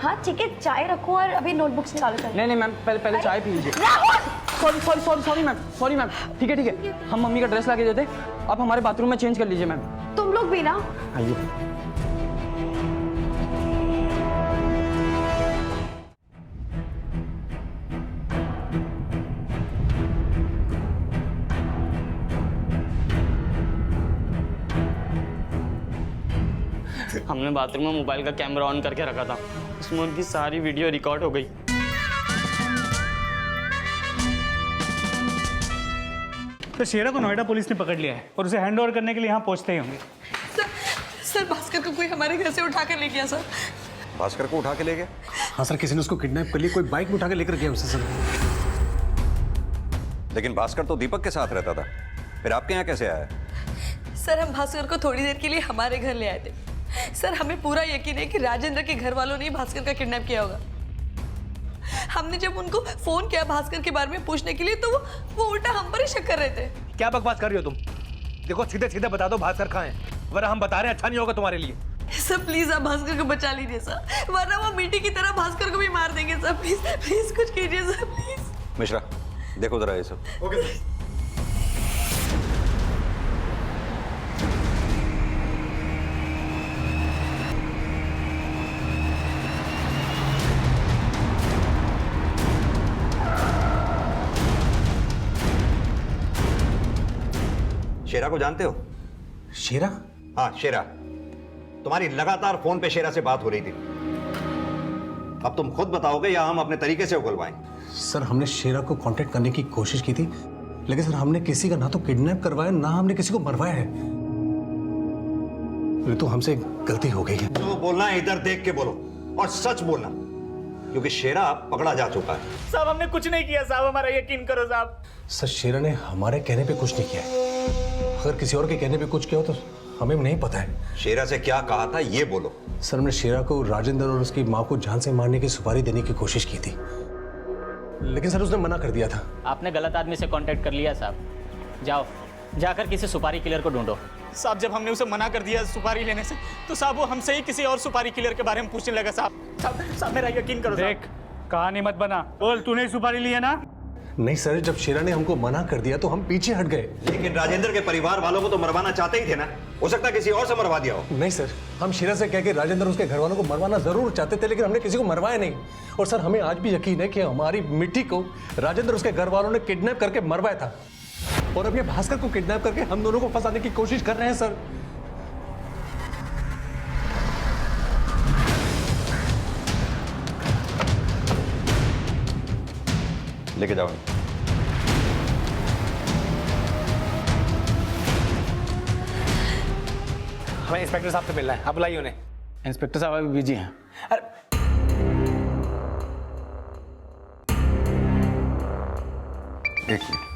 हाँ ठीक है, चाय रखो और अभी नोटबुक्स निकालो। चलो। नहीं मैम, पहले चाय पी लीजिए। Sorry ma'am. ठीक है, हम मम्मी का ड्रेस ला के देते, आप हमारे बाथरूम में चेंज कर लीजिए मैम। तुम लोग भी ना। आइए। हमने बाथरूम में मोबाइल का कैमरा ऑन करके रखा था, उसमें उनकी सारी वीडियो रिकॉर्ड हो गई। तो शेरा को नोएडा पुलिस ने पकड़ लिया है और उसे हैंड ओवर करने के लिए यहाँ पहुँचते ही होंगे। सर भास्कर को कोई हमारे घर से उठा कर ले गया सर। भास्कर को उठा के ले गया? हाँ सर, किसी ने उसको किडनैप कर लिया, कोई बाइक में उठा के लेकर गया उसे सर। लेकिन भास्कर तो दीपक के साथ रहता था, फिर आपके यहाँ कैसे आया? सर हम भास्कर को थोड़ी देर के लिए हमारे घर ले आए थे। सर हमें पूरा यकीन है कि राजेंद्र के घर वालों ने भास्कर का किडनैप किया होगा। हमने जब उनको फोन किया भास्कर के बारे में पूछने के लिए तो वो उल्टा हम पर ही शक कर रहे थे। क्या बकवास कर रही हो तुम? देखो सीधे सीधे बता दो भास्कर कहाँ है, वरना हम बता रहे हैं अच्छा नहीं होगा तुम्हारे लिए। सर प्लीज आप भास्कर को बचा लीजिए सर, वरना वो मिट्टी की तरह भास्कर को भी मार देंगे सर। प्लीज कुछ कीजिए सर प्लीज। मिश्रा देखो जरा ये सब। Okay sir. शेरा को जानते हो? शेरा? हाँ शेरा, तुम्हारी लगातार फोन पे शेरा से बात हो रही थी। अब तुम खुद बताओगे या हम अपने तरीके से उगलवाएं? सर हमने शेरा को कांटेक्ट करने की कोशिश की थी, लेकिन सर हमने किसी का ना तो किडनैप करवाया ना हमने किसी को मरवाया है। ये तो हमसे गलती हो गई है। जो बोलना है इधर देख के बोलो और सच बोलना, क्योंकि शेरा पकड़ा जा चुका है। साहब हमने कुछ नहीं किया साहब, हमारा यकीन करो साहब। सर शेरा ने हमारे कहने पे कुछ नहीं किया है, अगर किसी और के कहने पे कुछ किया हो तो हमें नहीं पता है। शेरा से क्या कहा था ये बोलो। सर हमने शेरा को राजेंद्र और उसकी माँ को जान से मारने की सुपारी देने की कोशिश की थी, लेकिन सर उसने मना कर दिया था। आपने गलत आदमी से कांटेक्ट कर लिया साहब, जाओ जाकर किसी सुपारी किलर को ढूंढो। साहब जब हमने उसे मना कर दिया सुपारी लेने से तो साहब वो हमसे ही किसी और सुपारी किलर के बारे में पूछने लगा। साहब मेरा यकीन करो। देख कहानी मत बना, बोल तूने सुपारी ली है ना? नहीं सर, जब शेरा ने हमको मना कर दिया तो हम पीछे हट गए। लेकिन राजेंद्र के परिवार वालों को तो मरवाना चाहते ही थे ना, हो सकता है किसी और से मरवा दिया हो। नहीं सर, हम शेरा से कह के राजेंद्र उसके घर वालों को मरवाना जरूर चाहते थे, लेकिन हमने किसी को मरवाया नहीं। और सर हमें आज भी यकीन है कि हमारी मिट्टी को राजेंद्र उसके घर वालों ने किडनैप करके मरवाया था, और अब ये भास्कर को किडनैप करके हम दोनों को फंसाने की कोशिश कर रहे हैं सर। लेके जाओ। हमें इंस्पेक्टर साहब से मिलना है, आप बुलाइए उन्हें। इंस्पेक्टर साहब अभी बिजी हैं। एक मिनट।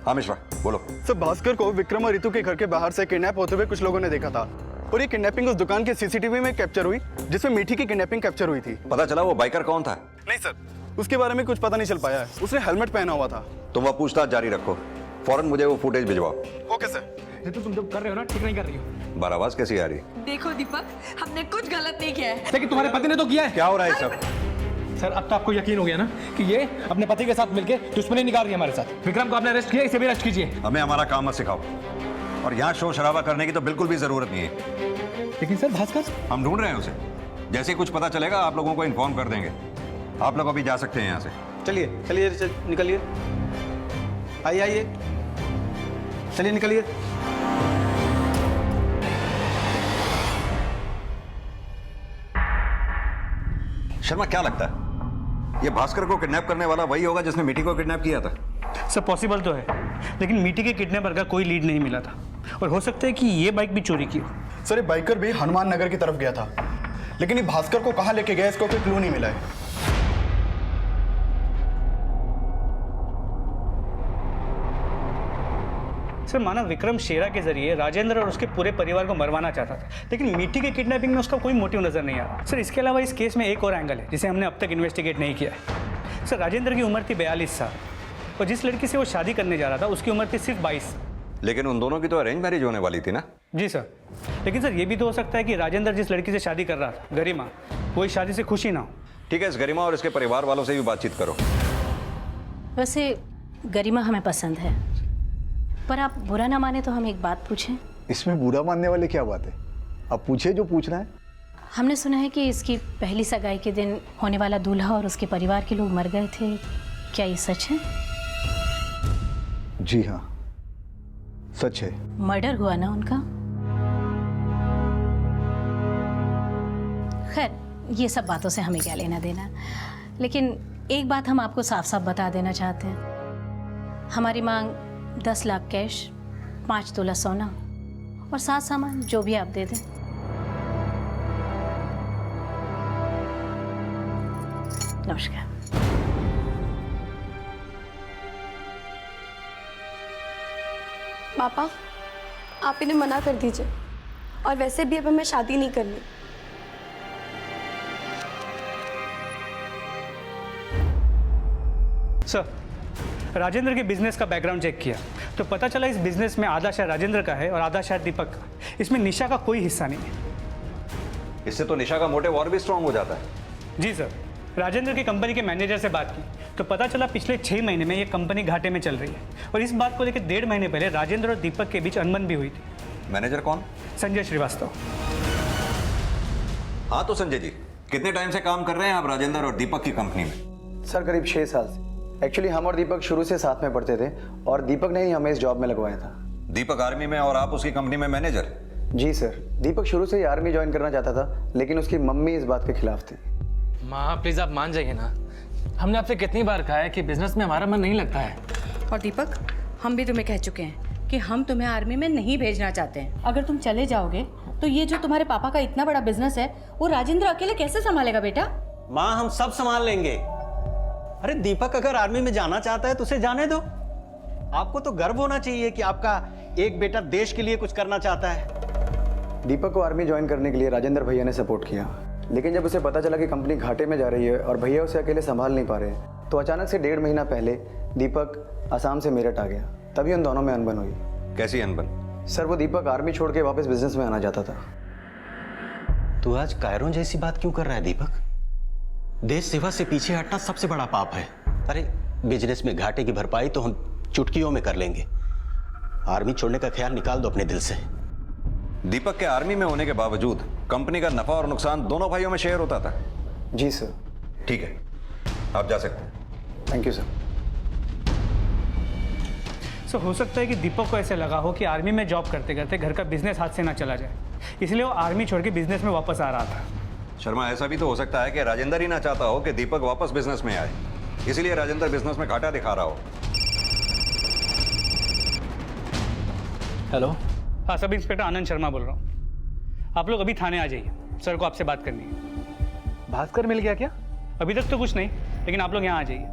हाँ मिश्रा बोलो। सर भास्कर को विक्रम और रितु के घर के बाहर से किडनैप होते हुए कुछ लोगों ने देखा था, और ये किडनैपिंग उस दुकान के सीसीटीवी में कैप्चर हुई जिसमें मीठी की किडनैपिंग कैप्चर हुई थी। पता चला वो बाइकर कौन था? नहीं सर, उसके बारे में कुछ पता नहीं चल पाया है। उसने हेलमेट पहना हुआ था। तुम वह पूछताछ जारी रखो, फौरन मुझे वो फुटेज भिजवाओ। Okay sir. ये तो तुम जो कर रहे हो ना ठीक नहीं कर रही हो। बारावाज कैसी आ रही? देखो दीपक, हमने कुछ गलत नहीं किया है। लेकिन तुम्हारे पति ने तो किया है। क्या हो रहा है सब? सर अब तो आपको यकीन हो गया ना कि ये अपने पति के साथ मिलके दुश्मनी निकाल रही है हमारे साथ। विक्रम को आपने अरेस्ट किया, इसे भी अरेस्ट कीजिए। हमें हमारा काम मत सिखाओ, और यहाँ शोर शराबा करने की तो बिल्कुल भी जरूरत नहीं है। लेकिन सर भास्कर, हम ढूंढ रहे हैं उसे, जैसे ही कुछ पता चलेगा आप लोगों को इन्फॉर्म कर देंगे। आप लोग अभी जा सकते हैं यहाँ से। चलिए चलिए निकलिए, आइए आइए, चलिए निकलिए। शर्मा क्या लगता है ये भास्कर को किडनैप करने वाला वही होगा जिसने मीठी को किडनैप किया था? सर पॉसिबल तो है, लेकिन मीठी के किडनैपर का कोई लीड नहीं मिला था, और हो सकता है कि ये बाइक भी चोरी की हो। सर ये बाइकर भी हनुमान नगर की तरफ गया था, लेकिन ये भास्कर को कहाँ लेके गया इसका कोई क्लू नहीं मिला है। सर माना विक्रम शेरा के जरिए राजेंद्र और उसके पूरे परिवार को मरवाना चाहता था, लेकिन मीठी के किडनैपिंग में उसका कोई मोटिव नजर नहीं आ रहा। सर इसके अलावा इस केस में एक और एंगल है जिसे हमने अब तक इन्वेस्टिगेट नहीं किया है। सर राजेंद्र की उम्र थी 42 साल, और जिस लड़की से वो शादी करने जा रहा था उसकी उम्र थी सिर्फ 22। लेकिन उन दोनों की तो अरेंज मैरिज होने वाली थी ना? जी सर, लेकिन सर ये भी तो हो सकता है कि राजेंद्र जिस लड़की से शादी कर रहा था, गरिमा, वो इस शादी से खुशी ना हो। ठीक है, इस गरिमा और इसके परिवार वालों से भी बातचीत करो। वैसे गरिमा हमें पसंद है, पर आप बुरा ना माने तो हम एक बात पूछें? इसमें बुरा मानने वाली क्या बात है? अब पूछे जो पूछना है। हमने सुना है कि इसकी पहली सगाई के दिन होने वाला दूल्हा और उसके परिवार के लोग मर गए थे, क्या ये सच है? जी हाँ, सच है। मर्डर हुआ ना उनका? खैर, ये सब बातों से हमें क्या लेना देना, लेकिन एक बात हम आपको साफ साफ बता देना चाहते हैं। हमारी मांग 10 लाख कैश, 5 तोला सोना और 7 सामान जो भी आप दे दें। नमस्कार। पापा, आप इन्हें मना कर दीजिए, और वैसे भी अब हमें शादी नहीं करनी। सर, राजेंद्र के बिजनेस का बैकग्राउंड चेक किया तो पता चला इस बिजनेस में आधा शेयर राजेंद्र का है और आधा शेयर दीपक का। इसमें निशा का कोई हिस्सा नहीं है। इससे तो निशा का मोटिव और भी स्ट्रांग हो जाता है। जी सर, राजेंद्र की कंपनी के मैनेजर से बात की तो पता चला पिछले 6 महीने में ये कंपनी घाटे में चल रही है, और इस बात को लेकर 1.5 महीने पहले राजेंद्र और दीपक के बीच अनबन भी हुई थी। मैनेजर कौन? संजय श्रीवास्तव। हाँ तो संजय जी, कितने टाइम से काम कर रहे हैं आप राजेंद्र और दीपक की कंपनी में? सर करीब 6 साल से। एक्चुअली हम और दीपक शुरू से साथ में पढ़ते थे और दीपक ने ही हमें इस जॉब में लगवाया था। दीपक आर्मी में और आप उसकी कंपनी में मैनेजर? जी सर, दीपक शुरू से ही आर्मी ज्वाइन करना चाहता था, लेकिन उसकी मम्मी इस बात के खिलाफ थी। माँ प्लीज आप मान जाइए ना, हमने आपसे कितनी बार कहा है कि बिजनेस में हमारा मन नहीं लगता है। और दीपक, हम भी तुम्हें कह चुके हैं कि हम तुम्हें आर्मी में नहीं भेजना चाहते हैं। अगर तुम चले जाओगे तो ये जो तुम्हारे पापा का इतना बड़ा बिजनेस है वो राजेंद्र अकेले कैसे संभालेगा बेटा? माँ हम सब संभाल लेंगे। अरे दीपक अगर आर्मी में जाना चाहता है तो उसे जाने दो। आपको तो गर्व होना चाहिए कि आपका एक बेटा देश के लिए कुछ करना चाहता है। दीपक को आर्मी ज्वाइन करने के लिए राजेंद्र भैया ने सपोर्ट किया, लेकिन जब उसे पता चला कि कंपनी घाटे में जा रही है और भैया उसे अकेले संभाल नहीं पा रहे, तो अचानक से 1.5 महीना पहले दीपक असम से मेरठ आ गया। तभी उन दोनों में अनबन हुई। कैसी अनबन? सर वो दीपक आर्मी छोड़ के वापस बिजनेस में आना चाहता था। तू आज कायरों जैसी बात क्यों कर रहा है दीपक? देश सेवा से पीछे हटना सबसे बड़ा पाप है। अरे बिजनेस में घाटे की भरपाई तो हम चुटकियों में कर लेंगे। आर्मी छोड़ने का ख्याल निकाल दो अपने दिल से। दीपक के आर्मी में होने के बावजूद कंपनी का नफा और नुकसान दोनों भाइयों में शेयर होता था? जी सर। ठीक है, आप जा सकते हैं। Thank you sir. सो हो सकता है कि दीपक को ऐसे लगा हो कि आर्मी में जॉब करते करते घर का बिजनेस हाथ से ना चला जाए, इसलिए वो आर्मी छोड़ के बिजनेस में वापस आ रहा था। शर्मा, ऐसा भी तो हो सकता है कि राजेंद्र ही ना चाहता हो कि दीपक वापस बिजनेस में आए, इसलिए राजेंद्र बिजनेस में घाटा दिखा रहा हो। हेलो। हाँ, सब इंस्पेक्टर आनंद शर्मा बोल रहा हूँ। आप लोग अभी थाने आ जाइए, सर को आपसे बात करनी है। भास्कर मिल गया क्या? अभी तक तो कुछ नहीं, लेकिन आप लोग यहाँ आ जाइए।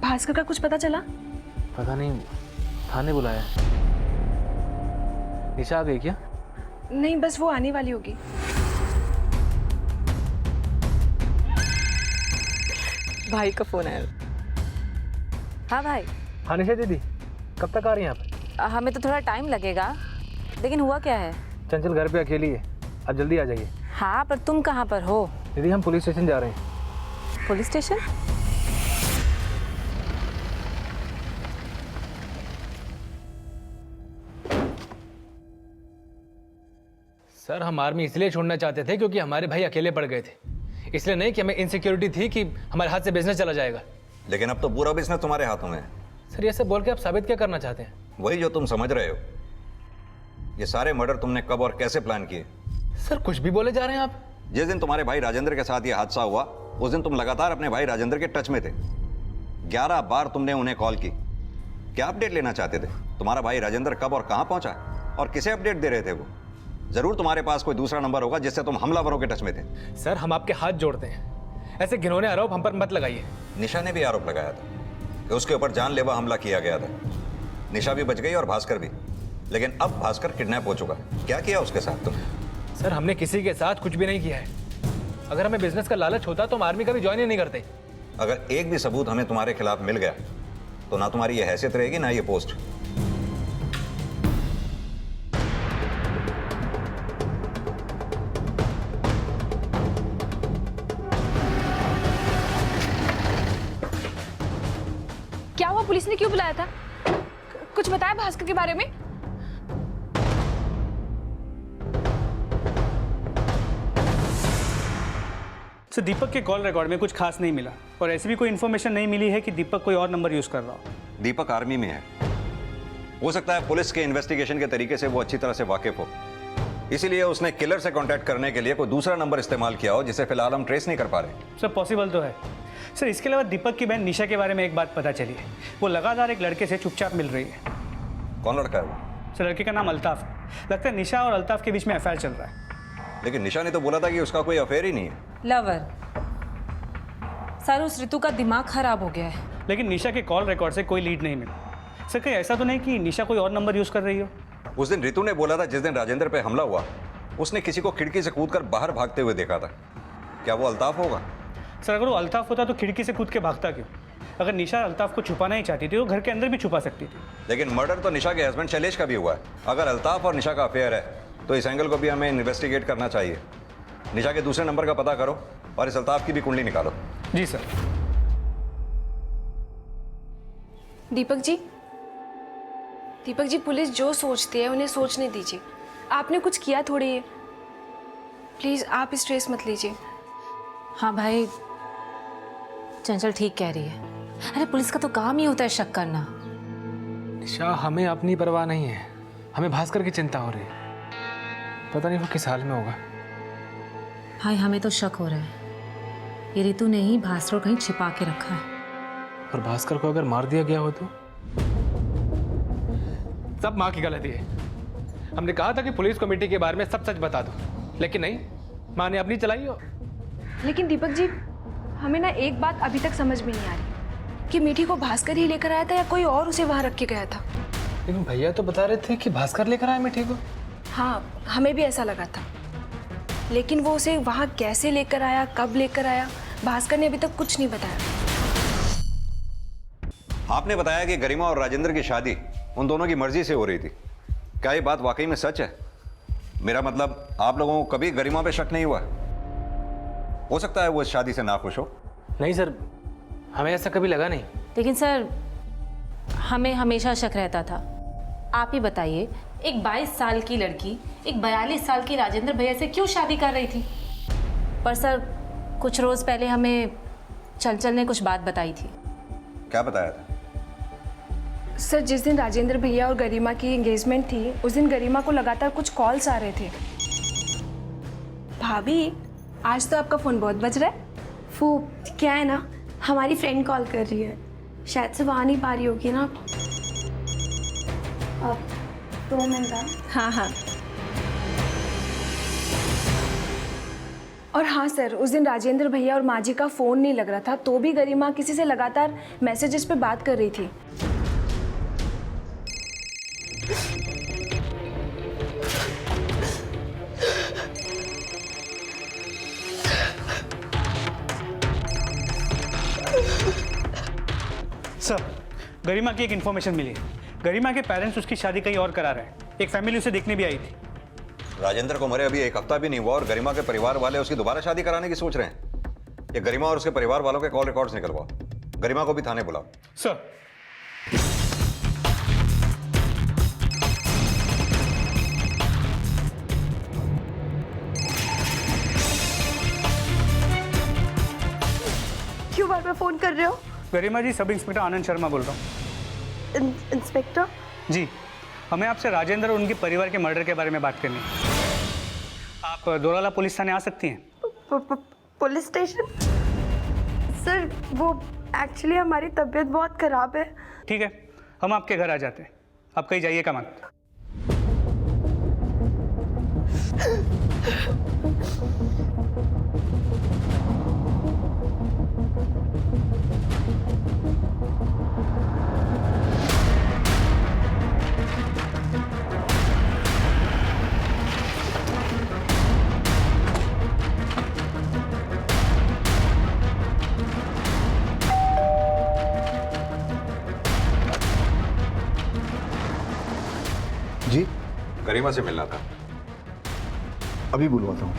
भास्कर का कुछ पता चला? पता नहीं, थाने बुलाया। निशा आ गई क्या? नहीं, बस वो आने वाली होगी। भाई का फोन आया। हाँ भाई। हाँ निशा दीदी, कब तक आ रही हैं आप? हमें तो थोड़ा टाइम लगेगा, लेकिन हुआ क्या है? चंचल घर पे अकेली है, आप जल्दी आ जाइए। हाँ, पर तुम कहाँ पर हो? दीदी हम पुलिस स्टेशन जा रहे हैं। Police station? सर हम आर्मी इसलिए छोड़ना चाहते थे क्योंकि हमारे भाई अकेले पड़ गए थे, इसलिए नहीं कि हमें इनसिक्योरिटी थी कि हमारे हाथ से बिजनेस चला जाएगा। लेकिन अब तो पूरा बिजनेस तुम्हारे हाथों में है। सर ये सब बोल के आप साबित क्या करना चाहते हैं? वही जो तुम समझ रहे हो। ये सारे मर्डर तुमने कब और कैसे प्लान किए? सर कुछ भी बोले जा रहे हैं आप। जिस दिन तुम्हारे भाई राजेंद्र के साथ ये हादसा हुआ उस दिन तुम लगातार अपने भाई राजेंद्र के टच में थे। 11 बार तुमने उन्हें कॉल की। क्या अपडेट लेना चाहते थे? तुम्हारा भाई राजेंद्र कब और कहां पहुंचा और किसे अपडेट दे रहे थे वो? जरूर तुम्हारे पास कोई दूसरा नंबर होगा जिससे तुम हमलावरों के टच में थे। सर हम आपके हाथ जोड़ते हैं, ऐसे घिनौने आरोप हम पर मत लगाइए। निशा ने भी आरोप लगाया था कि उसके ऊपर जानलेवा हमला किया गया था। निशा भी बच गई और भास्कर भी, लेकिन अब भास्कर किडनैप हो चुका है। क्या किया उसके साथ तुमने? सर हमने किसी के साथ कुछ भी नहीं किया है। अगर हमें बिजनेस का लालच होता तो हम आर्मी का भी ज्वाइन ही नहीं करते। अगर एक भी सबूत हमें तुम्हारे खिलाफ मिल गया तो ना तुम्हारी ये हैसियत रहेगी ना ये पोस्ट। क्या हुआ? पुलिस ने क्यों बुलाया था? कुछ बताया भास्कर के बारे में? सर दीपक के कॉल रिकॉर्ड में कुछ खास नहीं मिला और ऐसी भी कोई इन्फॉर्मेशन नहीं मिली है कि दीपक कोई और नंबर यूज कर रहा हो। दीपक आर्मी में है, हो सकता है पुलिस के इन्वेस्टिगेशन के तरीके से वो अच्छी तरह से वाकिफ हो, इसीलिए उसने किलर से कांटेक्ट करने के लिए कोई दूसरा नंबर इस्तेमाल किया हो जिसे फिलहाल हम ट्रेस नहीं कर पा रहे। सर पॉसिबल तो है। सर इसके अलावा दीपक की बहन निशा के बारे में एक बात पता चली है, वो लगातार एक लड़के से चुपचाप मिल रही है। कौन लड़का है वो? सर लड़के का नाम अल्ताफ है। लगता है निशा और अल्ताफ के बीच में अफेयर चल रहा है। लेकिन निशा ने तो बोला था कि उसका कोई अफेयर ही नहीं है। लवर सर, उस ऋतु का दिमाग खराब हो गया है। लेकिन निशा के कॉल रिकॉर्ड से कोई लीड नहीं मिला। सर कहीं ऐसा तो नहीं कि निशा कोई और नंबर यूज कर रही हो? उस दिन ऋतु ने बोला था जिस दिन राजेंद्र पे हमला हुआ उसने किसी को खिड़की से कूदकर बाहर भागते हुए देखा था। क्या वो अल्ताफ होगा? सर अगर वो अल्ताफ होता तो खिड़की से कूद के भागता क्यों? अगर निशा अल्ताफ को छुपाना ही चाहती थी तो घर के अंदर भी छुपा सकती थी। लेकिन मर्डर तो निशा के हस्बैंड शैलेश का भी हुआ है। अगर अल्ताफ और निशा का अफेयर है तो इस एंगल को भी हमें इन्वेस्टिगेट करना चाहिए। निशा के दूसरे नंबर का पता करो और इस अल्ताफ की भी कुंडली निकालो। जी सर। दीपक जी पुलिस जो सोचती है उन्हें सोचने दीजिए। आपने कुछ किया थोड़ी है, प्लीज आप स्ट्रेस मत लीजिए। हाँ भाई, चंचल ठीक कह रही है। अरे पुलिस का तो काम ही होता है शक करना। निशा, हमें अपनी परवाह नहीं है, हमें भास्कर की चिंता हो रही है। पता नहीं वो किस हाल में होगा। भाई हमें तो शक हो रहा है ये ऋतु ने ही भास्कर को कहीं छिपा के रखा है। और भास्कर को अगर मार दिया गया हो तो? सब माँ की गलती है। हमने कहा था कि पुलिस कमेटी के बारे में सब सच बता दो, लेकिन नहीं, माँ ने अपनी चलाई हो। लेकिन दीपक जी, हमें ना एक बात अभी तक समझ में नहीं आ रही कि मीठी को भास्कर ही लेकर आया था या कोई और उसे वहां रख के गया था। लेकिन भैया तो बता रहे थे कि भास्कर लेकर आया मीठी को। हाँ, हमें भी ऐसा लगा था, लेकिन वो उसे वहां कैसे लेकर आया, कब लेकर आया, भास्कर ने अभी तक कुछ नहीं बताया। आपने बताया कि गरिमा और राजेंद्र की शादी उन दोनों की मर्जी से हो रही थी। क्या ये बात वाकई में सच है? मेरा मतलब, आप लोगों को कभी गरिमा पे शक नहीं हुआ? हो सकता है वो इस शादी से नाखुश हो। नहीं सर, हमें ऐसा कभी लगा नहीं। लेकिन सर हमें हमेशा शक रहता था। आप ही बताइए, एक 22 साल की लड़की एक 42 साल की राजेंद्र भैया से क्यों शादी कर रही थी? पर सर कुछ रोज पहले हमें चंचल ने कुछ बात बताई थी। क्या बताया था? सर जिस दिन राजेंद्र भैया और गरिमा की एंगेजमेंट थी उस दिन गरिमा को लगातार कुछ कॉल्स आ रहे थे। भाभी, आज तो आपका फ़ोन बहुत बज रहा है। वो क्या है ना, हमारी फ्रेंड कॉल कर रही है, शायद से वहाँ नहीं पा रही होगी ना। अब 2 मिनट। हाँ। और हाँ सर, उस दिन राजेंद्र भैया और माँ जी का फ़ोन नहीं लग रहा था, तो भी गरिमा किसी से लगातार मैसेजेस पे बात कर रही थी। सर गरिमा की एक इन्फॉर्मेशन मिली है। गरिमा के पेरेंट्स उसकी शादी कहीं और करा रहे हैं। एक फैमिली उसे देखने भी आई थी। राजेंद्र को मरे अभी 1 हफ्ता भी नहीं हुआ और गरिमा के परिवार वाले उसकी दोबारा शादी कराने की सोच रहे हैं। ये गरिमा और उसके परिवार वालों के कॉल रिकॉर्ड्स निकलवाओ। गरिमा को भी थाने बुलाओ। सर क्यों बार बार फोन कर रहे हो? गरिमा जी, सब इंस्पेक्टर आनंद शर्मा बोल रहा हूँ। इंस्पेक्टर जी, हमें आपसे राजेंद्र और उनके परिवार के मर्डर के बारे में बात करनी है। आप दोराला पुलिस थाने आ सकती हैं। Police station? सर वो एक्चुअली हमारी तबीयत बहुत ख़राब है। ठीक है, हम आपके घर आ जाते हैं, आप कहीं जाइएगा मत। गरिमा से मिलना था। अभी बुलवाता हूँ।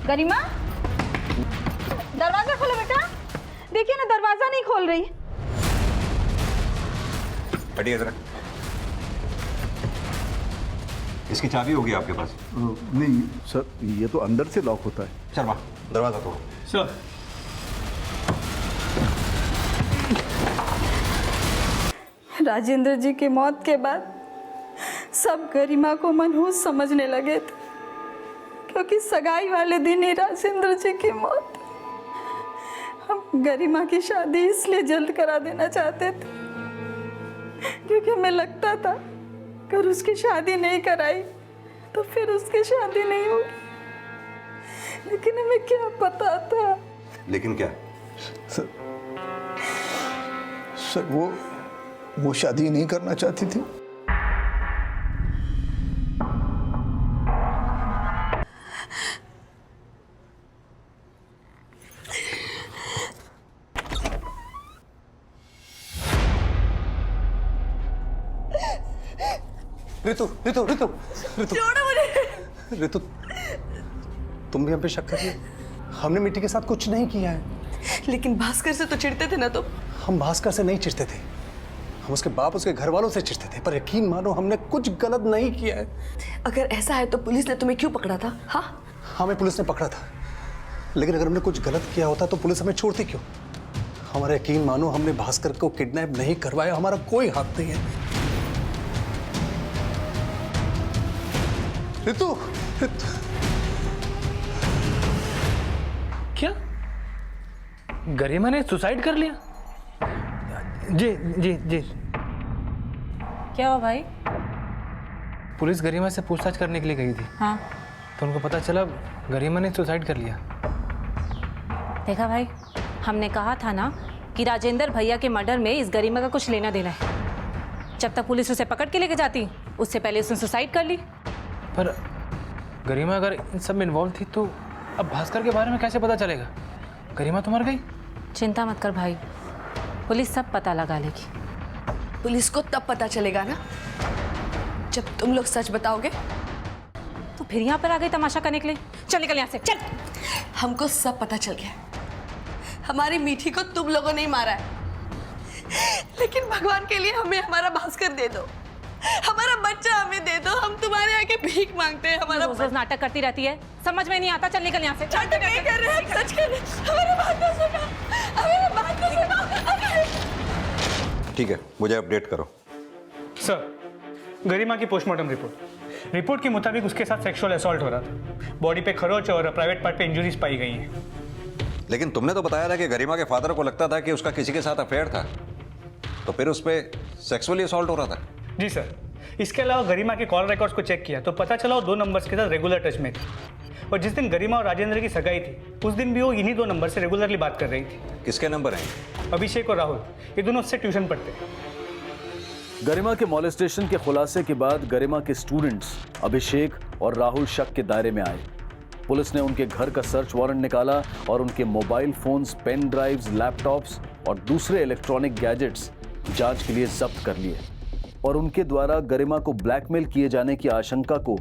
गरिमा, दरवाजा खोलो बेटा। देखिए ना, दरवाजा नहीं खोल रही। हटिए जरा। इसकी चाबी होगी आपके पास? नहीं सर, ये तो अंदर से लॉक होता है। शर्मा, दरवाजा तोड़ो। सर, राजेंद्र जी की मौत के बाद सब गरिमा को मनहूस समझने लगे थे, क्योंकि सगाई वाले दिन ही राजेंद्र जी की मौत। हम गरिमा की शादी इसलिए जल्द करा देना चाहते थे क्योंकि हमें लगता था अगर उसकी शादी नहीं कराई तो फिर उसकी शादी नहीं होगी। लेकिन हमें क्या पता था। लेकिन क्या? सर वो शादी नहीं करना चाहती थी। ऋतु ऋतु ऋतु ऋतु छोड़ो मुझे। ऋतु, तुम भी हम पे शक कर रही हो? हमने मिट्टी के साथ कुछ नहीं किया है। लेकिन भास्कर से तो चिढ़ते थे ना तुम। हम भास्कर से नहीं चिढ़ते थे, हम उसके बाप उसके घर वालों से चिढ़ते थे। पर यकीन मानो, हमने कुछ गलत नहीं किया है। अगर ऐसा है तो पुलिस ने तुम्हें क्यों पकड़ा था? हाँ, हमें पुलिस ने पकड़ा था, लेकिन अगर हमने कुछ गलत किया होता तो पुलिस हमें छोड़ती क्यों? हमारा यकीन मानो, हमने भास्कर को किडनैप नहीं करवाया, हमारा कोई हाथ नहीं है। ऋतु, क्या गरिमा ने सुसाइड कर लिया? जी जी जी। क्या हुआ भाई? पुलिस गरिमा से पूछताछ करने के लिए गई थी। हाँ, तो उनको पता चला गरिमा ने सुसाइड कर लिया। देखा भाई, हमने कहा था ना कि राजेंद्र भैया के मर्डर में इस गरिमा का कुछ लेना देना है। जब तक पुलिस उसे पकड़ के लेके जाती, उससे पहले उसने सुसाइड कर ली। पर गरिमा अगर इन सब में इन्वॉल्व थी तो अब भास्कर के बारे में कैसे पता चलेगा? गरिमा तो मर गई। चिंता मत कर भाई, पुलिस सब पता लगा लेगी। पुलिस को तब पता चलेगा ना जब तुम लोग सच बताओगे। तो फिर यहाँ पर आ गई तमाशा करने के लिए? चल निकल यहाँ से, चल। हमको सब पता चल गया, हमारी मीठी को तुम लोगों ने ही मारा है। लेकिन भगवान के लिए हमें हमारा भास्कर दे दो, हमारा बच्चा हमें दे दो। हम तुम्हारे आगे भीख मांगते हैं। हमारा रोज नाटक करती रहती है, समझ में नहीं आता। चल निकल यहाँ से। नाटक नहीं कर रहे हैं, सच कर रहे हैं। हमारी बात तो सुनो, हमारी बात तो सुनो। ठीक है, मुझे अपडेट करो। सर, गरिमा की पोस्टमार्टम रिपोर्ट के मुताबिक उसके साथ सेक्सुअल असॉल्ट हो रहा था। बॉडी पे खरोच और प्राइवेट पार्ट पे इंजरीज पाई गई हैं। लेकिन तुमने तो बताया था कि गरिमा के फादर को लगता था कि उसका किसी के साथ अफेयर था, तो फिर उस पर सेक्सुअली असॉल्ट हो रहा था? जी सर, इसके अलावा गरिमा के कॉल रिकॉर्ड्स को चेक किया तो पता चला वो 2 नंबर्स के साथ रेगुलर टच में थी। और जिस दिन गरिमा और राजेंद्र की सगाई थी, उस दिन भी वो इन्हीं 2 नंबर से रेगुलरली बात कर रही थी। किसके नंबर हैं? अभिषेक और राहुल, ये दोनों उससे ट्यूशन पढ़ते। गरिमा के मॉलेस्टेशन के खुलासे के बाद गरिमा के स्टूडेंट्स अभिषेक और राहुल शक के दायरे में आए। पुलिस ने उनके घर का सर्च वारंट निकाला और उनके mobile phones, pen drives, laptops और दूसरे इलेक्ट्रॉनिक गैजेट्स जांच के लिए जब्त कर लिए और उनके द्वारा गरिमा को ब्लैकमेल किए जाने की आशंका को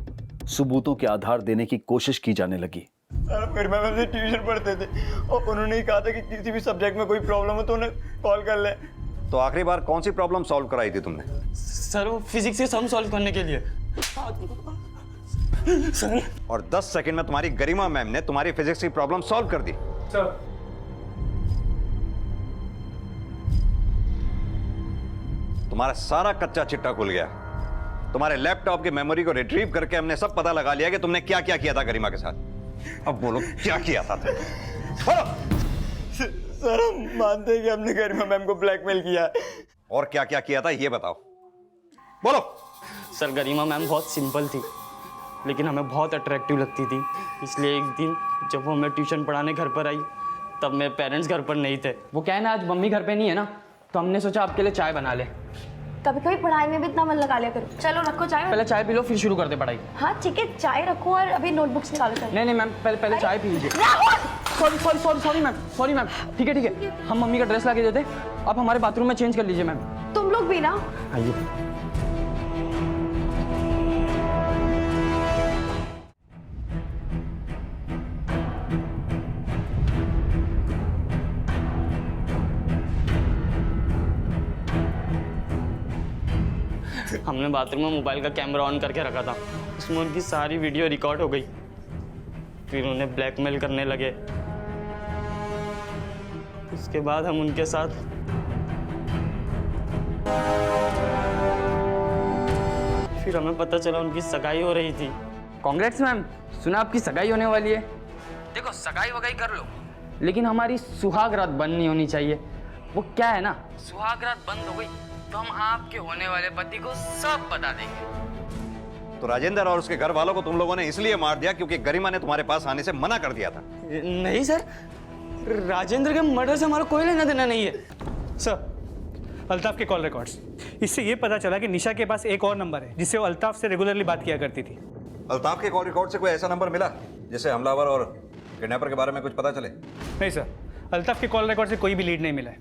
सबूतों के आधार देने की कोशिश की जाने लगी। सर, हम गरिमा मैम से ट्यूशन पढ़ते थे और उन्होंने ही कहा था कि किसी भी सब्जेक्ट में कोई प्रॉब्लम हो तो उन्हें कॉल कर ले। तो आखिरी बार कौन सी प्रॉब्लम सॉल्व कराई थी तुमने? सर, वो फिजिक्स के सम सॉल्व करने के लिए। सर, और 10 सेकंड में तुम्हारी गरिमा मैम ने तुम्हारी फिजिक्स की प्रॉब्लम सॉल्व कर दी। सर, तुम्हारा सारा कच्चा चिट्टा खुल गया। तुम्हारे लैपटॉप की मेमोरी को रिट्रीव करके हमने सब पता लगा लिया कि तुमने क्या क्या किया था गरिमा के साथ। अब बोलो, क्या किया था तुमने? बोलो। सर, हम मानते हैं कि हमने गरिमा मैम को ब्लैकमेल किया है। और क्या क्या किया था ये बताओ, बोलो। सर, गरिमा मैम बहुत सिंपल थी, लेकिन हमें बहुत अट्रैक्टिव लगती थी। इसलिए एक दिन जब वो हमें ट्यूशन पढ़ाने घर पर आई, तब मेरे पेरेंट्स घर पर नहीं थे। वो क्या है ना, आज मम्मी घर पे नहीं है ना, तो हमने सोचा आपके लिए चाय बना ले। कभी कभी पढ़ाई में भी इतना मन लगा लिया करो। चलो रखो चाय। पहले चाय पी लो, फिर शुरू कर दे पढ़ाई। हाँ ठीक है, चाय रखो और अभी नोटबुक्स निकालो। नहीं नहीं मैम, पहले चाय पी लीजिए। Sorry ma'am. ठीक है हम मम्मी का ड्रेस लाके देते, आप हमारे बाथरूम में चेंज कर लीजिए मैम। तुम लोग भी ना। आइए। हमने बाथरूम में मोबाइल का कैमरा ऑन करके रखा था, उसमें उनकी सारी वीडियो रिकॉर्ड हो गई। फिर उन्हें ब्लैकमेल करने लगे। उसके बाद हम उनके साथ फिर हमें पता चला उनकी सगाई हो रही थी। कांग्रेट्स मैम, सुना आपकी सगाई होने वाली है। देखो सगाई वगाई कर लो, लेकिन हमारी सुहाग रात बंद नहीं होनी चाहिए। वो क्या है ना, सुहाग रात बंद हो गई तो हम आपके होने वाले पति को सब बता देंगे। तो राजेंद्र और उसके घर वालों को तुम लोगों ने इसलिए मार दिया क्योंकि गरिमा ने तुम्हारे पास आने से मना कर दिया था। नहीं सर, राजेंद्र के मर्डर से हमारा कोई लेना देना नहीं है। सर, अल्ताफ के कॉल रिकॉर्ड्स, इससे ये पता चला कि निशा के पास एक और नंबर है जिससे वो अल्ताफ से रेगुलरली बात किया करती थी। अल्ताफ के कॉल रिकॉर्ड से कोई ऐसा नंबर मिला जिससे हमलावर और किडनैपर के बारे में कुछ पता चले? नहीं सर, अल्ताफ के कॉल रिकॉर्ड से कोई भी लीड नहीं मिला है।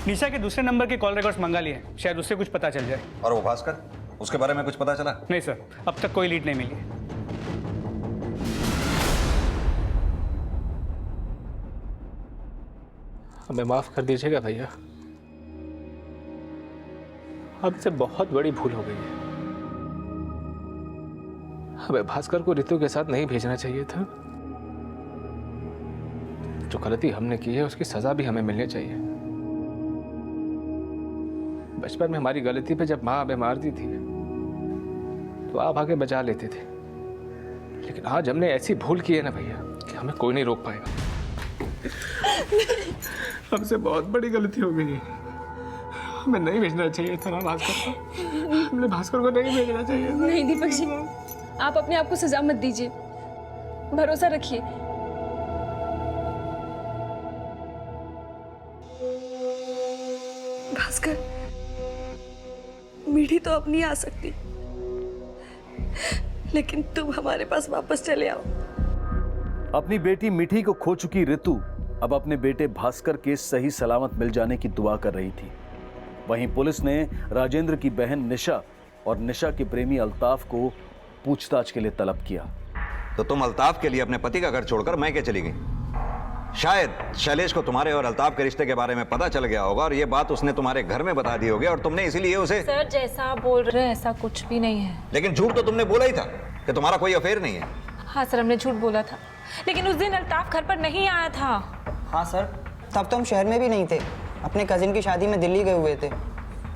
निशा के दूसरे नंबर के कॉल रिकॉर्ड्स मंगा लिए हैं, शायद उससे कुछ पता चल जाए। और वो भास्कर, उसके बारे में कुछ पता चला? नहीं सर, अब तक कोई लीड नहीं मिली है। हमें माफ कर दीजिएगा भैया, हमसे बहुत बड़ी भूल हो गई है। हमें भास्कर को रितु के साथ नहीं भेजना चाहिए था। जो गलती हमने की है उसकी सजा भी हमें मिलनी चाहिए। बचपन में हमारी गलती पे जब माँ हमें मारती थी तो आप आके बचा लेते थे, लेकिन आज हमने ऐसी भूल की है ना भैया कि हमें कोई नहीं रोक पाएगा। हमसे बहुत बड़ी गलती हो गई है। हमें नहीं भेजना चाहिए था ना भास्कर को। हमने भास्कर को नहीं भेजना चाहिए था। नहीं दीपक जी, आप अपने आप को सजा मत दीजिए, भरोसा रखिए। भास्कर, मीठी तो अब नहीं आ सकती, लेकिन तुम हमारे पास वापस चले आओ। अपनी बेटी मीठी को खो चुकी रितु अब अपने बेटे भास्कर के सही सलामत मिल जाने की दुआ कर रही थी। वहीं पुलिस ने राजेंद्र की बहन निशा और निशा के प्रेमी अल्ताफ को पूछताछ के लिए तलब किया। तो तुम अल्ताफ के लिए अपने पति का घर छोड़कर मैके चली गई। शायद शैलेश को तुम्हारे और अल्ताफ के रिश्ते के बारे में पता चल गया होगा और ये बात उसने तुम्हारे घर में बता दी होगी और तुमने इसीलिए उसे। सर, जैसा आप बोल रहे हैं ऐसा कुछ भी नहीं है। लेकिन झूठ तो तुमने बोला ही था कि तुम्हारा कोई अफेयर नहीं है। हाँ सर, हमने झूठ बोला था, लेकिन उस दिन अल्ताफ घर पर नहीं आया था। हाँ सर, तब तो हम शहर में भी नहीं थे, अपने कजिन की शादी में दिल्ली गए हुए थे।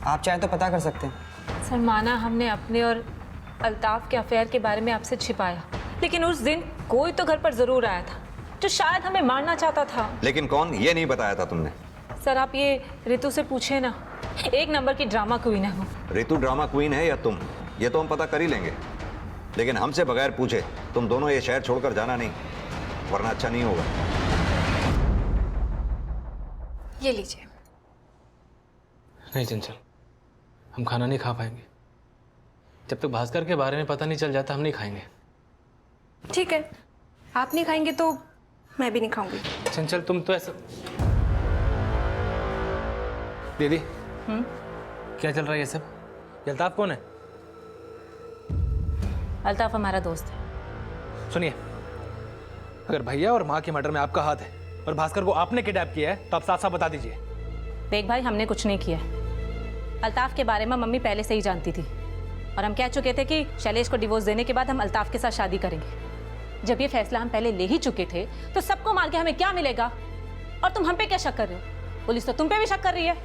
आप चाहे तो पता कर सकते हैं। सर, माना हमने अपने और अल्ताफ के अफेयर के बारे में आपसे छिपाया, लेकिन उस दिन कोई तो घर पर जरूर आया था जो शायद हमें मारना चाहता था। लेकिन कौन, ये नहीं बताया था तुमने? सर, आप ये रितु से पूछे ना, एक नंबर की ड्रामा क्वीन है वो। रितु ड्रामा क्वीन है या तुम, ये तो हम पता कर ही लेंगे, लेकिन हमसे बगैर पूछे तुम दोनों ये शहर छोड़कर जाना नहीं, वरना अच्छा नहीं होगा। ये लीजिए। नहीं चंचल, हम खाना नहीं खा पाएंगे। जब तक भास्कर के बारे में पता नहीं चल जाता हम नहीं खाएंगे। ठीक है, आप नहीं खाएंगे तो मैं भी नहीं खाऊंगी। चंचल, तुम तो ऐसा। दीदी, क्या चल रहा है ये सब? ये अल्ताफ कौन है? अल्ताफ हमारा दोस्त है। सुनिए, अगर भैया और माँ के मर्डर में आपका हाथ है और भास्कर को आपने किडनैप किया है तो आप साथ साथ बता दीजिए। देख भाई, हमने कुछ नहीं किया। अल्ताफ के बारे में मम्मी पहले से ही जानती थी और हम कह चुके थे कि शैलेश को डिवोर्स देने के बाद हम अल्ताफ के साथ शादी करेंगे। जब ये फैसला हम पहले ले ही चुके थे तो सबको मार के हमें क्या मिलेगा? और तुम हम पे क्या शक कर रहे हो? पुलिस तो तुम पे भी शक कर रही है।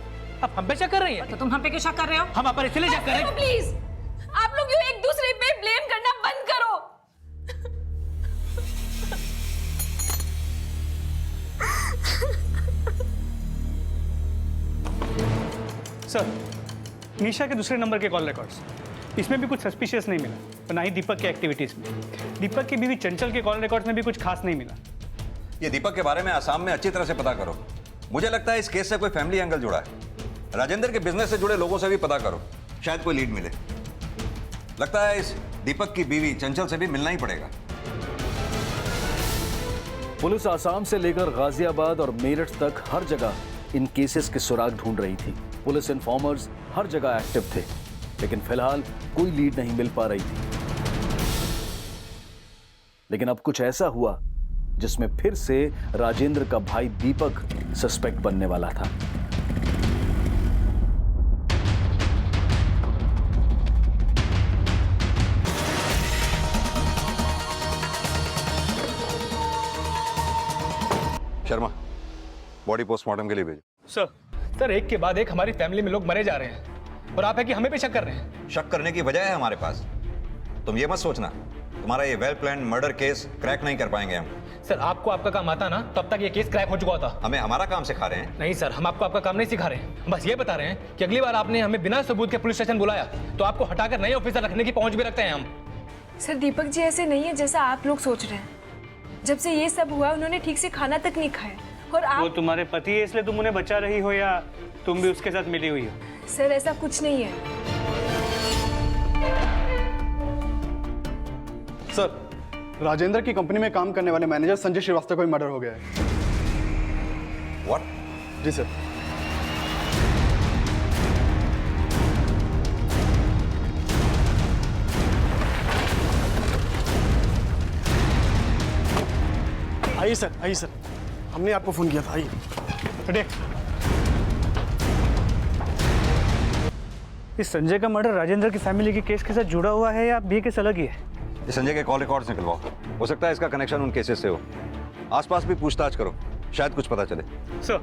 अब हम पे शक कर रही है तो तुम हम पे क्यों शक कर रहे हो? हम आप पर इसलिए शक कर रहे हैं। प्लीज, आप लोग एक दूसरे पे ब्लेम करना बंद करो। सर, निशा के दूसरे नंबर के कॉल रिकॉर्ड्स, इसमें भी कुछ सस्पिशियस नहीं मिला और ना ही दीपक की एक्टिविटीज में। दीपक की बीवी चंचल के कॉल रिकॉर्ड्स में भी कुछ खास नहीं मिला। ये दीपक के बारे में आसाम में अच्छी तरह से पता करो। मुझे लगता है इस केस से कोई फैमिली एंगल जुड़ा है। राजेंद्र के बिजनेस से जुड़े लोगों से भी पता करो, शायद कोई लीड मिले। लगता है इस दीपक की बीवी चंचल से भी मिलना ही पड़ेगा। पुलिस आसाम से लेकर गाजियाबाद और मेरठ तक हर जगह इन केसेस के सुराग ढूंढ रही थी। पुलिस इन्फॉर्मर्स हर जगह एक्टिव थे, लेकिन फिलहाल कोई लीड नहीं मिल पा रही थी। लेकिन अब कुछ ऐसा हुआ जिसमें फिर से राजेंद्र का भाई दीपक सस्पेक्ट बनने वाला था। शर्मा, बॉडी पोस्टमार्टम के लिए भेजो। सर एक के बाद एक हमारी फैमिली में लोग मरे जा रहे हैं और आप है कि हमें पे शक कर रहे हैं। शक करने की वजह है हमारे पास। तुम ये मत सोचना तुम्हारा ये well plan murder case crack नहीं कर पाएंगे हम। सर आपको आपका काम आता ना, तब तक ये केस क्रैक हो चुका होता। हमें हमारा काम सिखा रहे हैं? नहीं सर, हम आपको आपका काम नहीं सिखा रहे हैं। हम बस ये बता रहे हैं कि अगली बार आपने हमें बिना सबूत के पुलिस स्टेशन बुलाया तो आपको हटाकर नए ऑफिसर रखने की पहुंच भी रखते हैं हम। सर दीपक जी ऐसे नहीं है जैसा आप लोग सोच रहे हैं। जब से ये सब हुआ उन्होंने ठीक से खाना तक नहीं खाया। और आप वो तुम्हारे पति है इसलिए तुम उन्हें बचा रही हो या तुम भी उसके साथ मिली हुई हो? सर ऐसा कुछ नहीं है। सर, राजेंद्र की कंपनी में काम करने वाले मैनेजर संजय श्रीवास्तव का भी मर्डर हो गया है। व्हाट? जी सर। आइए सर, आइए सर, हमने आपको फोन किया था। आइए। इस संजय का मर्डर राजेंद्र की फैमिली के केस के साथ जुड़ा हुआ है या ये केस अलग ही है? ये संजय के कॉल रिकॉर्ड्स निकलवाओ, हो सकता है इसका कनेक्शन उन केसेस से हो। आसपास भी पूछताछ करो, शायद कुछ पता चले। सर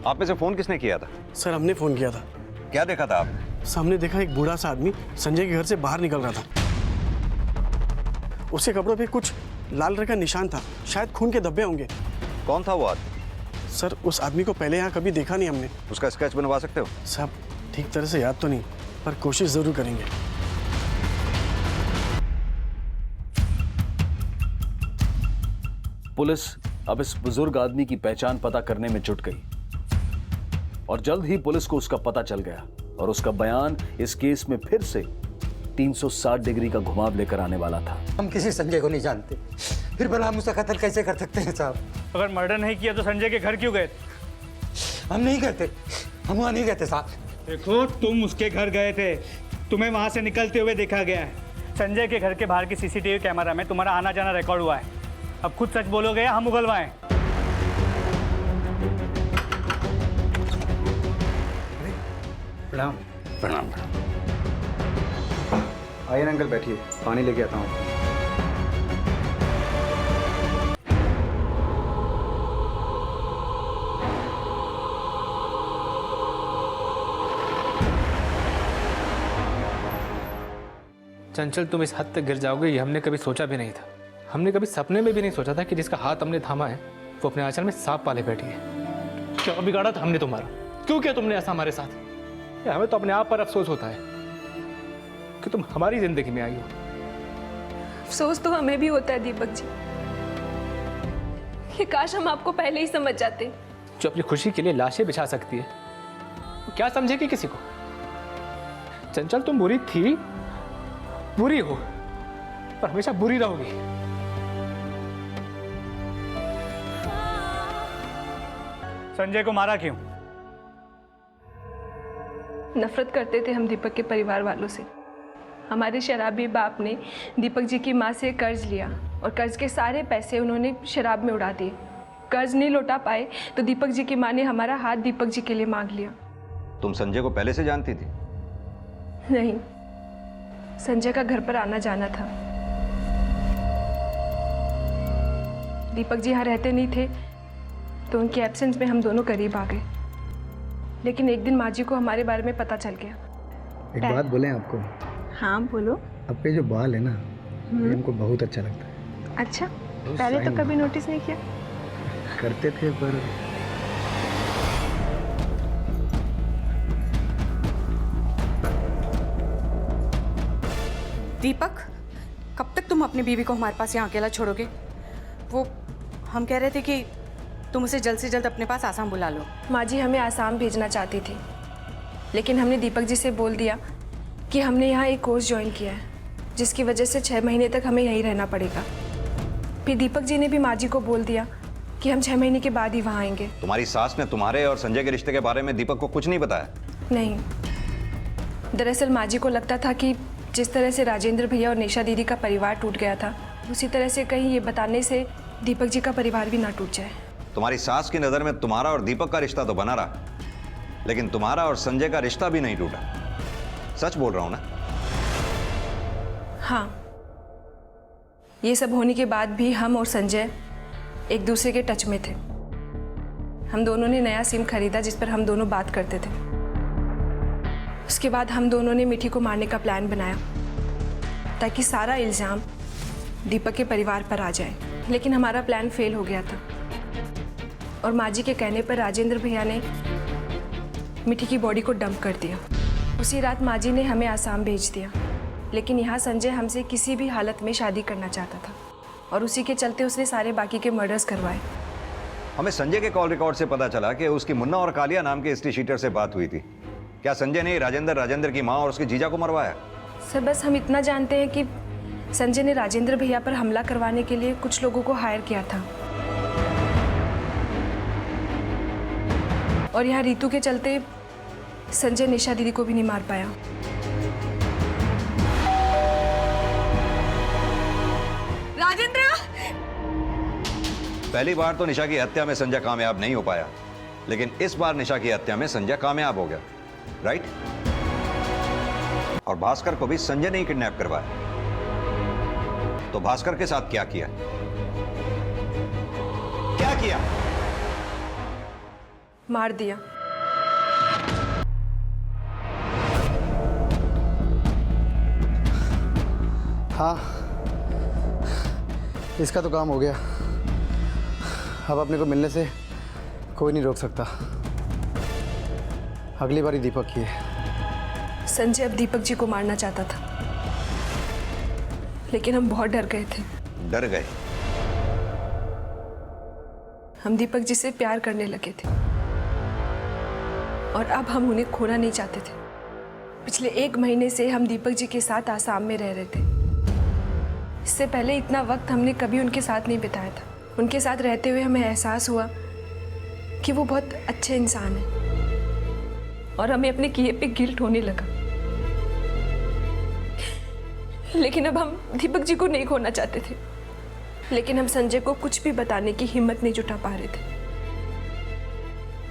आप में से फोन किसने किया था? सर हमने फोन किया था। क्या देखा था आपने? सामने देखा एक बूढ़ा सा आदमी संजय के घर से बाहर निकल रहा था। उसके कपड़ों पे कुछ लाल रंग का निशान था, शायद खून के धब्बे होंगे। कौन था वो आदमी? सर उस आदमी को पहले यहाँ कभी देखा नहीं हमने। उसका स्केच बनवा सकते हो? साहब ठीक तरह से याद तो नहीं, पर कोशिश जरूर करेंगे। पुलिस अब इस बुजुर्ग आदमी की पहचान पता करने में जुट गई और जल्द ही पुलिस को उसका पता चल गया और उसका बयान इस केस में फिर से 360 डिग्री का घुमाव लेकर आने वाला था। हम किसी संजय को नहीं जानते, फिर भला हम उसका कत्ल कैसे कर सकते हैं साहब? अगर मर्डर नहीं किया तो संजय के घर क्यों गए? हम नहीं गए, हम वहाँ नहीं गए साहब। देखो तुम उसके घर गए थे, तुम्हें वहां से निकलते हुए देखा गया है। संजय के घर के बाहर की सीसीटीवी कैमरा में तुम्हारा आना जाना रिकॉर्ड हुआ है। अब खुद सच बोलोगे या हम उगलवाएं? प्रणाम। प्रणाम। आइए अंकल बैठिए, पानी लेके आता हूँ। चंचल, तुम इस हद तक गिर जाओगे ये हमने कभी सोचा भी नहीं था। हमने कभी सपने में भी नहीं सोचा था कि जिसका हाथ हमने थामा है वो अपने आंचल में सांप पाले बैठी है। क्या बिगाड़ा था हमने तुम्हारा? क्यों किया तुमने ऐसा हमारे साथ? हमें तो अपने आप पर अफसोस होता है कि तुम हमारी जिंदगी में आई हो। अफसोस तो हमें भी होता है दीपक जी, कि काश हम आपको पहले ही समझ जाते। जो अपनी खुशी के लिए लाशें बिछा सकती है वो क्या समझेगी किसी को? चंचल तुम बुरी थी, बुरी हो और हमेशा बुरी रहोगी। संजय को मारा क्यों? नफरत करते थे हम दीपक के परिवार वालों से। हमारे शराबी बाप ने दीपक जी की माँ से कर्ज लिया और कर्ज के सारे पैसे उन्होंने शराब में उड़ा दिए। कर्ज नहीं लौटा पाए तो दीपक जी की माँ ने हमारा हाथ दीपक जी के लिए मांग लिया। तुम संजय को पहले से जानती थी? नहीं, संजय का घर पर आना जाना था। दीपक जी यहाँ रहते नहीं थे तो उनके एब्सेंस में हम दोनों करीब आ गए। लेकिन एक दिन माँ जी को हमारे बारे में पता चल गया। एक बात बोलें आपको? हाँ बोलो। आपके जो बाल है ना, ये हमको बहुत अच्छा लगता है। अच्छा, पहले तो कभी नोटिस नहीं किया। करते थे पर दीपक, कब तक तुम अपनी बीवी को हमारे पास यहाँ अकेला छोड़ोगे? वो हम कह रहे थे कि तुम उसे जल्द से जल्द अपने पास आसाम बुला लो। माँ जी हमें आसाम भेजना चाहती थी, लेकिन हमने दीपक जी से बोल दिया कि हमने यहाँ एक कोर्स ज्वाइन किया है जिसकी वजह से 6 महीने तक हमें यहीं रहना पड़ेगा। फिर दीपक जी ने भी माँ जी को बोल दिया कि हम 6 महीने के बाद ही वहाँ आएंगे। तुम्हारी सास ने तुम्हारे और संजय के रिश्ते के बारे में दीपक को कुछ नहीं बताया? नहीं, दरअसल माँ जी को लगता था कि जिस तरह से राजेंद्र भैया और निशा दीदी का परिवार टूट गया था, उसी तरह से कहीं ये बताने से दीपक जी का परिवार भी ना टूट जाए। तुम्हारी सास की नज़र में तुम्हारा और दीपक का रिश्ता तो बना रहा, लेकिन तुम्हारा और संजय का रिश्ता भी नहीं टूटा। सच बोल रहा हूं ना? हाँ, ये सब होने के बाद भी हम और संजय एक दूसरे के टच में थे। हम दोनों ने नया सिम खरीदा जिस पर हम दोनों बात करते थे। उसके बाद हम दोनों ने मिठी को मारने का प्लान बनाया ताकि सारा इल्ज़ाम दीपक के परिवार पर आ जाए, लेकिन हमारा प्लान फेल हो गया था और माँ जी के कहने पर राजेंद्र भैया ने मिठी की बॉडी को डंप कर दिया। उसी रात माँ जी ने हमें आसाम भेज दिया, लेकिन यहाँ संजय हमसे किसी भी हालत में शादी करना चाहता था और उसी के चलते उसने सारे बाकी के मर्डर्स करवाए। हमें संजय के कॉल रिकॉर्ड से पता चला कि उसकी मुन्ना और कालिया नाम के हिस्ट्री शीटर से बात हुई थी। क्या संजय ने राजेंद्र की माँ और उसके जीजा को मरवाया? सर, बस हम इतना जानते हैं कि संजय ने राजेंद्र भैया पर हमला करवाने के लिए कुछ लोगों को हायर किया था और यहाँ रीतू के चलते संजय निशा दीदी को भी नहीं मार पाया। राजेंद्र! पहली बार तो निशा की हत्या में संजय कामयाब नहीं हो पाया, लेकिन इस बार निशा की हत्या में संजय कामयाब हो गया, राइट? और भास्कर को भी संजय ने ही किडनैप करवाया। तो भास्कर के साथ क्या किया? क्या किया? मार दिया। हाँ, इसका तो काम हो गया। अब अपने को मिलने से कोई नहीं रोक सकता। अगली बारी दीपक की है। संजय अब दीपक जी को मारना चाहता था, लेकिन हम बहुत डर गए थे। डर गए? हम दीपक जी से प्यार करने लगे थे और अब हम उन्हें खोना नहीं चाहते थे। पिछले 1 महीने से हम दीपक जी के साथ आसाम में रह रहे थे। इससे पहले इतना वक्त हमने कभी उनके साथ नहीं बिताया था। उनके साथ रहते हुए हमें एहसास हुआ कि वो बहुत अच्छे इंसान हैं और हमें अपने किए पे गिल्ट होने लगा। लेकिन अब हम दीपक जी को नहीं खोना चाहते थे, लेकिन हम संजय को कुछ भी बताने की हिम्मत नहीं जुटा पा रहे थे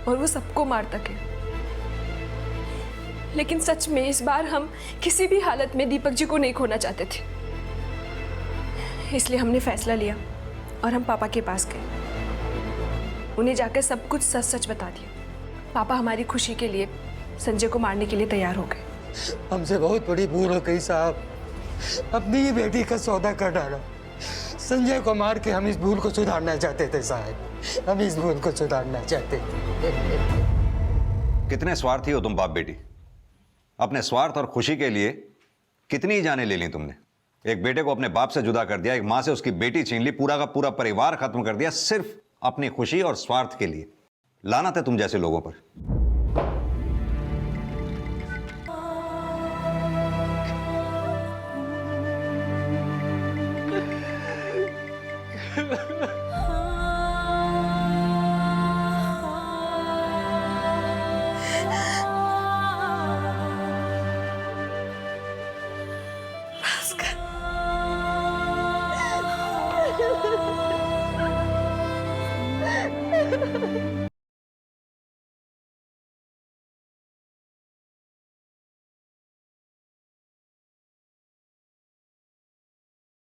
और वो सबको मारता गया। लेकिन सच में इस बार हम किसी भी हालत में दीपक जी को नहीं खोना चाहते थे, इसलिए हमने फैसला लिया और हम पापा के पास गए। उन्हें जाकर सब कुछ सच सच बता दिया। पापा हमारी खुशी के लिए संजय को मारने के लिए तैयार हो गए। हमसे बहुत बड़ी भूल हो गई साहब। अपनी ही बेटी का सौदा कर डाला। संजय को मार के हम इस भूल को सुधारना चाहते थे साहब। हम इस भूल को सुधारना चाहते थे। कितने स्वार्थी हो तुम बाप बेटी। अपने स्वार्थ और खुशी के लिए कितनी जानें ले ली तुमने। एक बेटे को अपने बाप से जुदा कर दिया, एक माँ से उसकी बेटी छीन ली, पूरा का पूरा परिवार खत्म कर दिया सिर्फ अपनी खुशी और स्वार्थ के लिए। लानत है तुम जैसे लोगों पर।